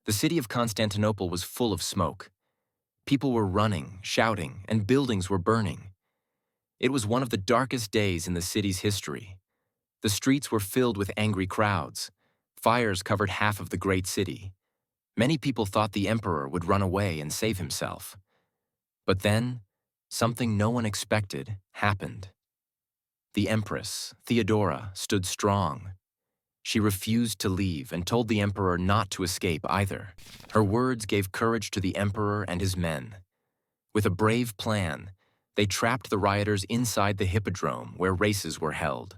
The city of Constantinople was full of smoke. People were running, shouting, and buildings were burning. It was one of the darkest days in the city's history. The streets were filled with angry crowds. Fires covered half of the great city. Many people thought the emperor would run away and save himself. But then, something no one expected happened. The empress, Theodora, stood strong. She refused to leave and told the emperor not to escape either. Her words gave courage to the emperor and his men. With a brave plan, they trapped the rioters inside the hippodrome where races were held.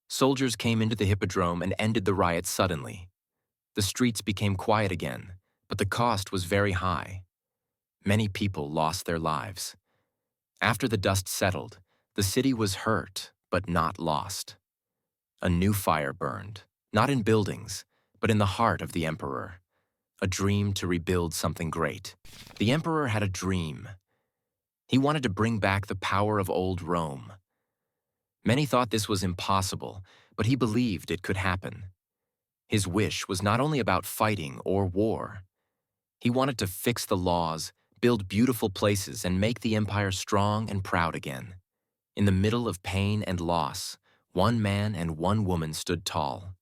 Soldiers came into the hippodrome and ended the riots suddenly. The streets became quiet again, but the cost was very high. Many people lost their lives. After the dust settled, the city was hurt, but not lost. A new fire burned, not in buildings, but in the heart of the emperor. A dream to rebuild something great. The emperor had a dream. He wanted to bring back the power of old Rome. Many thought this was impossible, but he believed it could happen. His wish was not only about fighting or war. He wanted to fix the laws, build beautiful places, and make the empire strong and proud again. In the middle of pain and loss, one man and one woman stood tall.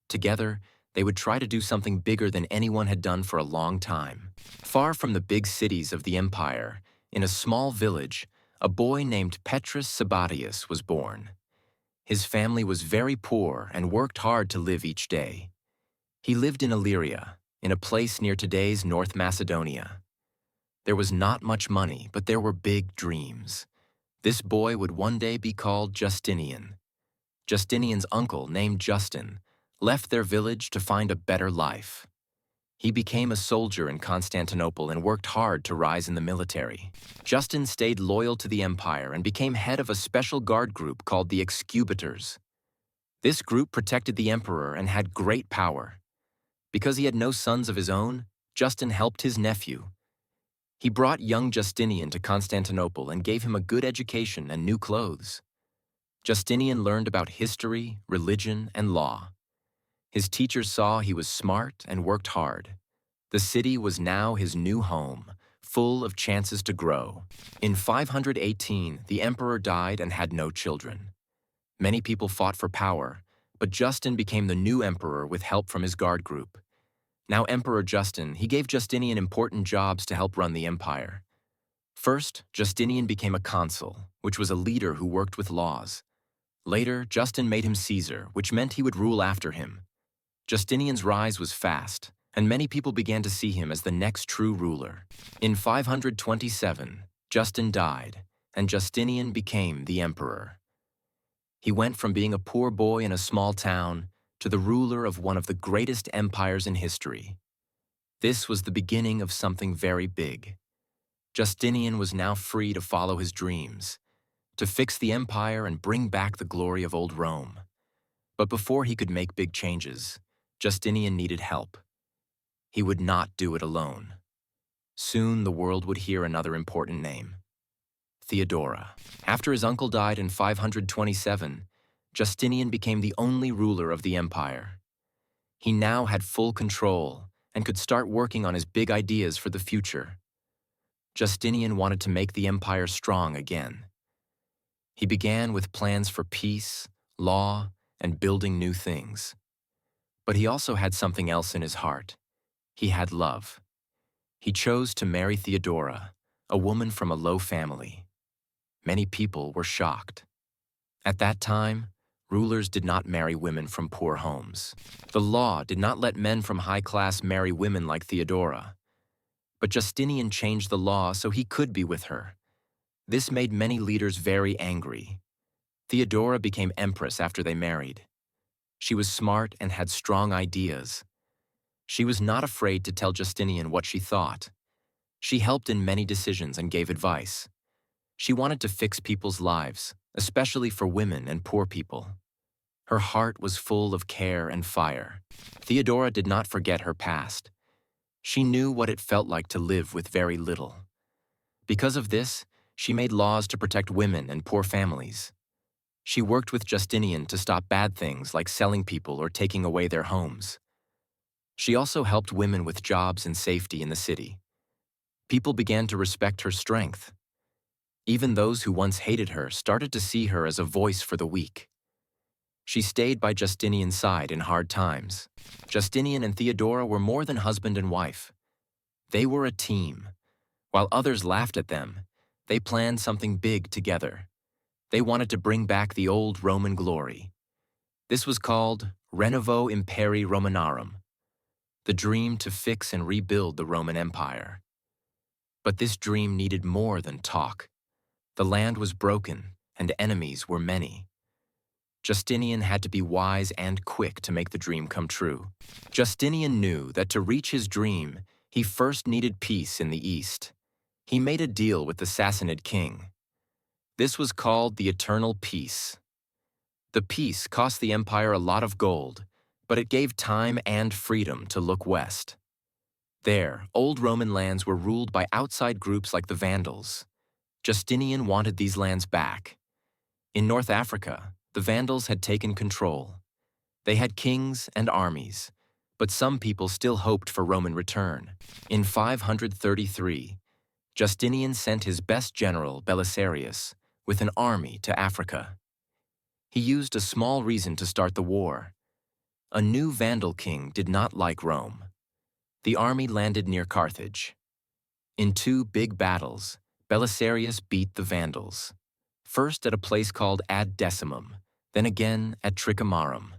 Together, they would try to do something bigger than anyone had done for a long time. Far from the big cities of the empire, in a small village, a boy named Petrus Sabatius was born. His family was very poor and worked hard to live each day. He lived in Illyria, in a place near today's North Macedonia. There was not much money, but there were big dreams. This boy would one day be called Justinian. Justinian's uncle, named Justin, left their village to find a better life. He became a soldier in Constantinople and worked hard to rise in the military. Justin stayed loyal to the empire and became head of a special guard group called the Excubators. This group protected the emperor and had great power. Because he had no sons of his own, Justin helped his nephew. He brought young Justinian to Constantinople and gave him a good education and new clothes. Justinian learned about history, religion, and law. His teachers saw he was smart and worked hard. The city was now his new home, full of chances to grow. In 518, the emperor died and had no children. Many people fought for power, but Justin became the new emperor with help from his guard group. Now Emperor Justin, he gave Justinian important jobs to help run the empire. First, Justinian became a consul, which was a leader who worked with laws. Later, Justin made him Caesar, which meant he would rule after him. Justinian's rise was fast, and many people began to see him as the next true ruler. In 527, Justin died, and Justinian became the emperor. He went from being a poor boy in a small town to the ruler of one of the greatest empires in history. This was the beginning of something very big. Justinian was now free to follow his dreams, to fix the empire and bring back the glory of old Rome. But before he could make big changes, Justinian needed help. He would not do it alone. Soon the world would hear another important name: Theodora. After his uncle died in 527, Justinian became the only ruler of the empire. He now had full control and could start working on his big ideas for the future. Justinian wanted to make the empire strong again. He began with plans for peace, law, and building new things. But he also had something else in his heart. He had love. He chose to marry Theodora, a woman from a low family. Many people were shocked. At that time, rulers did not marry women from poor homes. The law did not let men from high class marry women like Theodora. But Justinian changed the law so he could be with her. This made many leaders very angry. Theodora became empress after they married. She was smart and had strong ideas. She was not afraid to tell Justinian what she thought. She helped in many decisions and gave advice. She wanted to fix people's lives, especially for women and poor people. Her heart was full of care and fire. Theodora did not forget her past. She knew what it felt like to live with very little. Because of this, she made laws to protect women and poor families. She worked with Justinian to stop bad things like selling people or taking away their homes. She also helped women with jobs and safety in the city. People began to respect her strength. Even those who once hated her started to see her as a voice for the weak. She stayed by Justinian's side in hard times. Justinian and Theodora were more than husband and wife. They were a team. While others laughed at them, they planned something big together. They wanted to bring back the old Roman glory. This was called Renovo Imperi Romanorum, the dream to fix and rebuild the Roman Empire. But this dream needed more than talk. The land was broken, and enemies were many. Justinian had to be wise and quick to make the dream come true. Justinian knew that to reach his dream, he first needed peace in the east. He made a deal with the Sassanid king. This was called the Eternal Peace. The peace cost the empire a lot of gold, but it gave time and freedom to look west. There, old Roman lands were ruled by outside groups like the Vandals. Justinian wanted these lands back. In North Africa, the Vandals had taken control. They had kings and armies, but some people still hoped for Roman return. In 533, Justinian sent his best general, Belisarius, with an army to Africa. He used a small reason to start the war. A new Vandal king did not like Rome. The army landed near Carthage. In 2 big battles, Belisarius beat the Vandals, first at a place called Ad Decimum, then again at Trichomarum.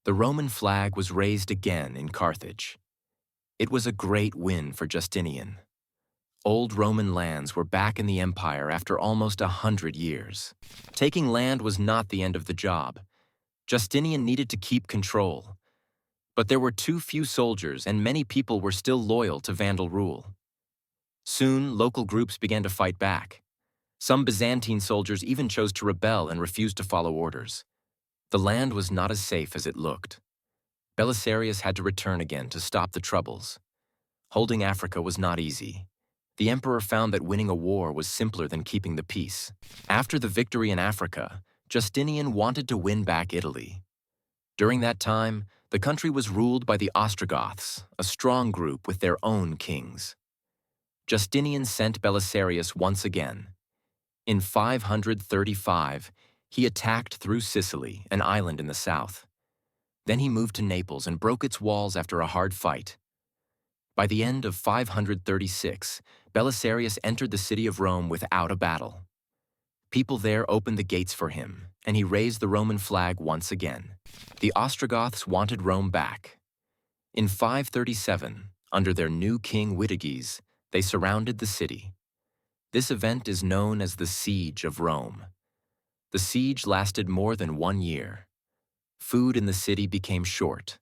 The Roman flag was raised again in Carthage. It was a great win for Justinian. Old Roman lands were back in the empire after almost 100 years. Taking land was not the end of the job. Justinian needed to keep control. But there were too few soldiers and many people were still loyal to Vandal rule. Soon, local groups began to fight back. Some Byzantine soldiers even chose to rebel and refused to follow orders. The land was not as safe as it looked. Belisarius had to return again to stop the troubles. Holding Africa was not easy. The emperor found that winning a war was simpler than keeping the peace. After the victory in Africa, Justinian wanted to win back Italy. During that time, the country was ruled by the Ostrogoths, a strong group with their own kings. Justinian sent Belisarius once again. In 535, he attacked through Sicily, an island in the south. Then he moved to Naples and broke its walls after a hard fight. By the end of 536, Belisarius entered the city of Rome without a battle. People there opened the gates for him, and he raised the Roman flag once again. The Ostrogoths wanted Rome back. In 537, under their new king Witiges, they surrounded the city. This event is known as the Siege of Rome. The siege lasted more than 1 year. Food in the city became short.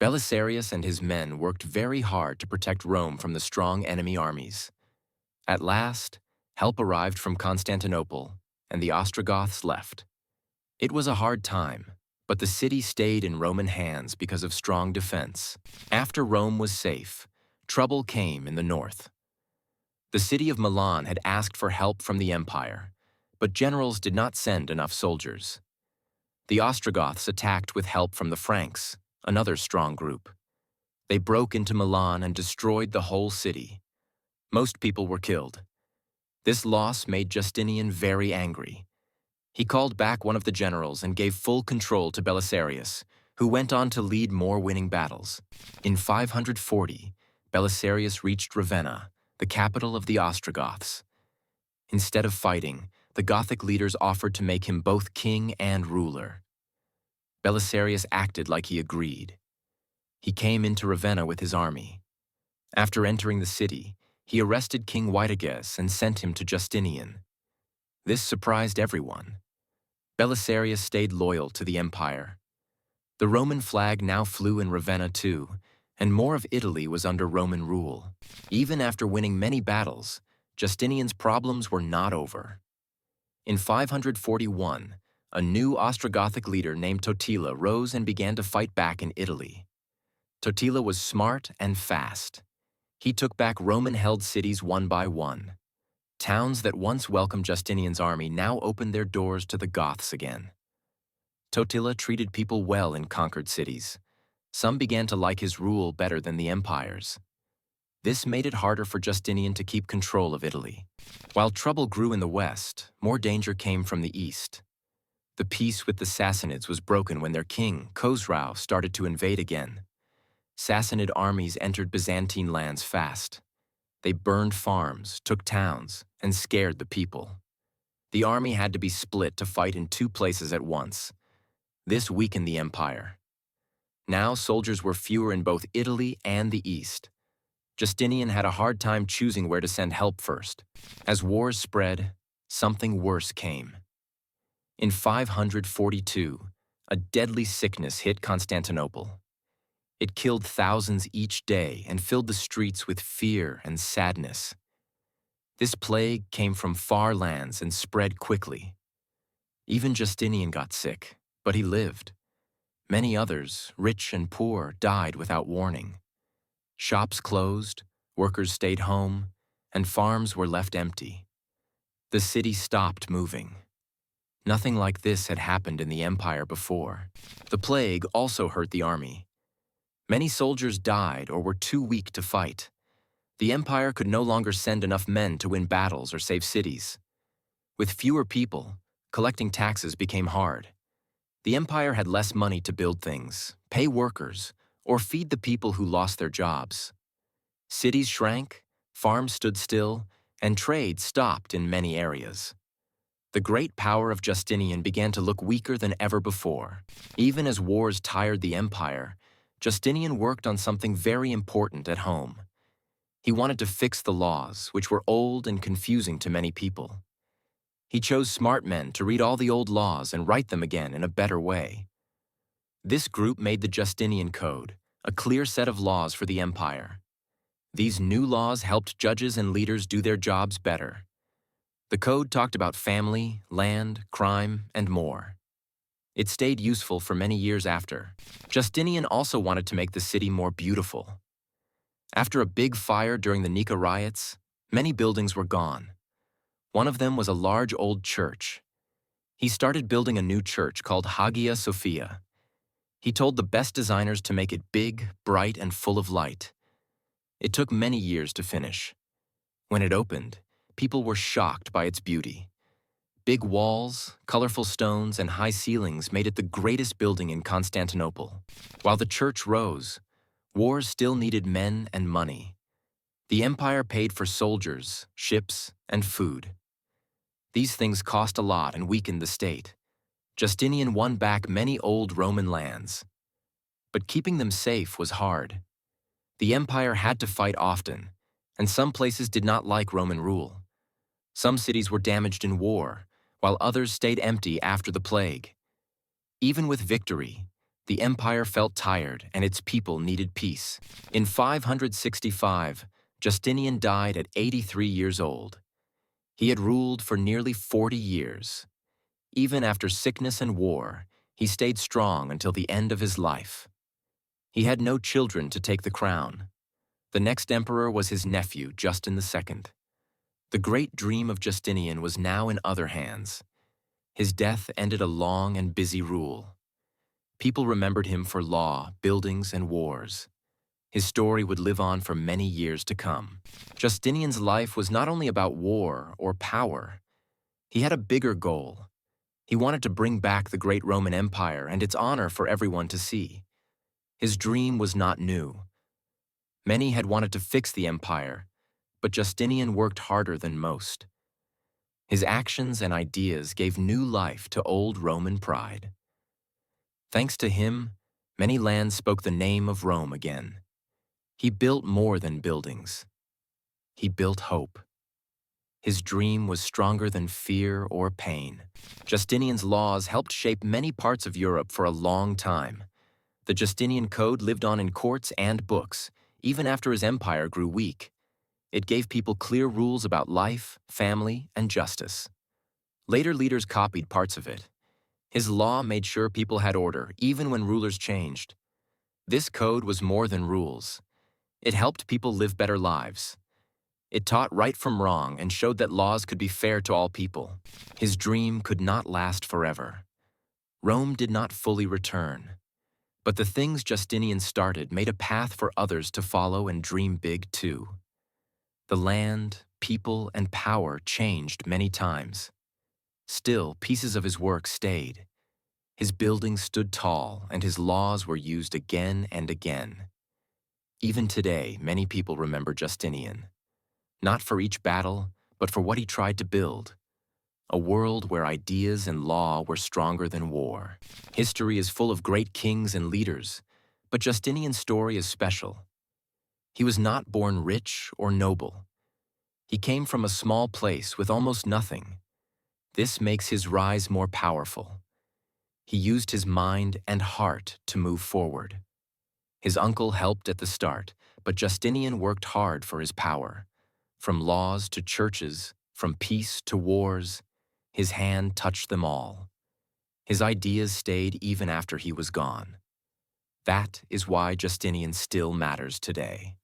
Belisarius and his men worked very hard to protect Rome from the strong enemy armies. At last, help arrived from Constantinople, and the Ostrogoths left. It was a hard time, but the city stayed in Roman hands because of strong defense. After Rome was safe, trouble came in the north. The city of Milan had asked for help from the empire, but generals did not send enough soldiers. The Ostrogoths attacked with help from the Franks, another strong group. They broke into Milan and destroyed the whole city. Most people were killed. This loss made Justinian very angry. He called back one of the generals and gave full control to Belisarius, who went on to lead more winning battles. In 540, Belisarius reached Ravenna, the capital of the Ostrogoths. Instead of fighting, the Gothic leaders offered to make him both king and ruler. Belisarius acted like he agreed. He came into Ravenna with his army. After entering the city, he arrested King Witiges and sent him to Justinian. This surprised everyone. Belisarius stayed loyal to the empire. The Roman flag now flew in Ravenna too, and more of Italy was under Roman rule. Even after winning many battles, Justinian's problems were not over. In 541, a new Ostrogothic leader named Totila rose and began to fight back in Italy. Totila was smart and fast. He took back Roman-held cities one by one. Towns that once welcomed Justinian's army now opened their doors to the Goths again. Totila treated people well in conquered cities. Some began to like his rule better than the empire's. This made it harder for Justinian to keep control of Italy. While trouble grew in the west, more danger came from the east. The peace with the Sassanids was broken when their king, Khosrau, started to invade again. Sassanid armies entered Byzantine lands fast. They burned farms, took towns, and scared the people. The army had to be split to fight in two places at once. This weakened the empire. Now soldiers were fewer in both Italy and the east. Justinian had a hard time choosing where to send help first. As wars spread, something worse came. In 542, a deadly sickness hit Constantinople. It killed thousands each day and filled the streets with fear and sadness. This plague came from far lands and spread quickly. Even Justinian got sick, but he lived. Many others, rich and poor, died without warning. Shops closed, workers stayed home, and farms were left empty. The city stopped moving. Nothing like this had happened in the empire before. The plague also hurt the army. Many soldiers died or were too weak to fight. The empire could no longer send enough men to win battles or save cities. With fewer people, collecting taxes became hard. The empire had less money to build things, pay workers, or feed the people who lost their jobs. Cities shrank, farms stood still, and trade stopped in many areas. The great power of Justinian began to look weaker than ever before. Even as wars tired the empire, Justinian worked on something very important at home. He wanted to fix the laws, which were old and confusing to many people. He chose smart men to read all the old laws and write them again in a better way. This group made the Justinian Code, a clear set of laws for the empire. These new laws helped judges and leaders do their jobs better. The code talked about family, land, crime, and more. It stayed useful for many years after. Justinian also wanted to make the city more beautiful. After a big fire during the Nika riots, many buildings were gone. One of them was a large old church. He started building a new church called Hagia Sophia. He told the best designers to make it big, bright, and full of light. It took many years to finish. When it opened, people were shocked by its beauty. Big walls, colorful stones, and high ceilings made it the greatest building in Constantinople. While the church rose, wars still needed men and money. The empire paid for soldiers, ships, and food. These things cost a lot and weakened the state. Justinian won back many old Roman lands. But keeping them safe was hard. The empire had to fight often, and some places did not like Roman rule. Some cities were damaged in war, while others stayed empty after the plague. Even with victory, the empire felt tired and its people needed peace. In 565, Justinian died at 83 years old. He had ruled for nearly 40 years. Even after sickness and war, he stayed strong until the end of his life. He had no children to take the crown. The next emperor was his nephew, Justin II. The great dream of Justinian was now in other hands. His death ended a long and busy rule. People remembered him for law, buildings, and wars. His story would live on for many years to come. Justinian's life was not only about war or power. He had a bigger goal. He wanted to bring back the great Roman Empire and its honor for everyone to see. His dream was not new. Many had wanted to fix the empire, but Justinian worked harder than most. His actions and ideas gave new life to old Roman pride. Thanks to him, many lands spoke the name of Rome again. He built more than buildings. He built hope. His dream was stronger than fear or pain. Justinian's laws helped shape many parts of Europe for a long time. The Justinian Code lived on in courts and books, even after his empire grew weak. It gave people clear rules about life, family, and justice. Later leaders copied parts of it. His law made sure people had order, even when rulers changed. This code was more than rules. It helped people live better lives. It taught right from wrong and showed that laws could be fair to all people. His dream could not last forever. Rome did not fully return. But the things Justinian started made a path for others to follow and dream big too. The land, people, and power changed many times. Still, pieces of his work stayed. His buildings stood tall, and his laws were used again and again. Even today, many people remember Justinian, not for each battle, but for what he tried to build, a world where ideas and law were stronger than war. History is full of great kings and leaders, but Justinian's story is special. He was not born rich or noble. He came from a small place with almost nothing. This makes his rise more powerful. He used his mind and heart to move forward. His uncle helped at the start, but Justinian worked hard for his power. From laws to churches, from peace to wars, his hand touched them all. His ideas stayed even after he was gone. That is why Justinian still matters today.